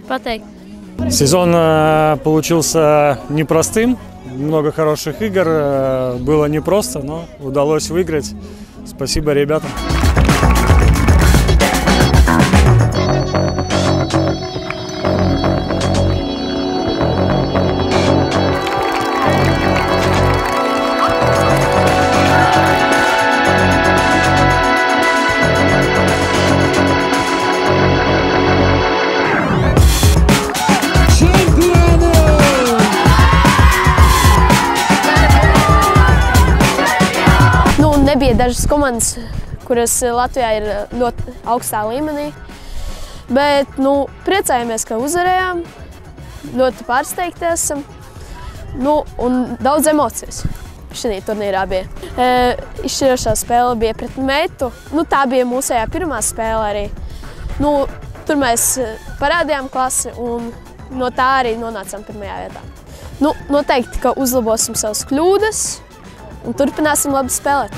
pateikt. Сезон получился непростым, много хороших игр, было непросто, но удалось выиграть. Спасибо ребятам. Nebija dažas komandas, kuras Latvijā ir ļoti augstā līmenī, bet priecājamies, ka uzvarējām, ļoti pārsteigti esam, un daudz emocijas šajā turnīrā bija. Izšķirošā spēle bija pret Metu, tā bija mūsējā pirmā spēle arī. Tur mēs parādījām klasi un no tā arī nonācām pirmajā vietā. Noteikti, ka uzlabosim savas kļūdas un turpināsim labi spēlēt.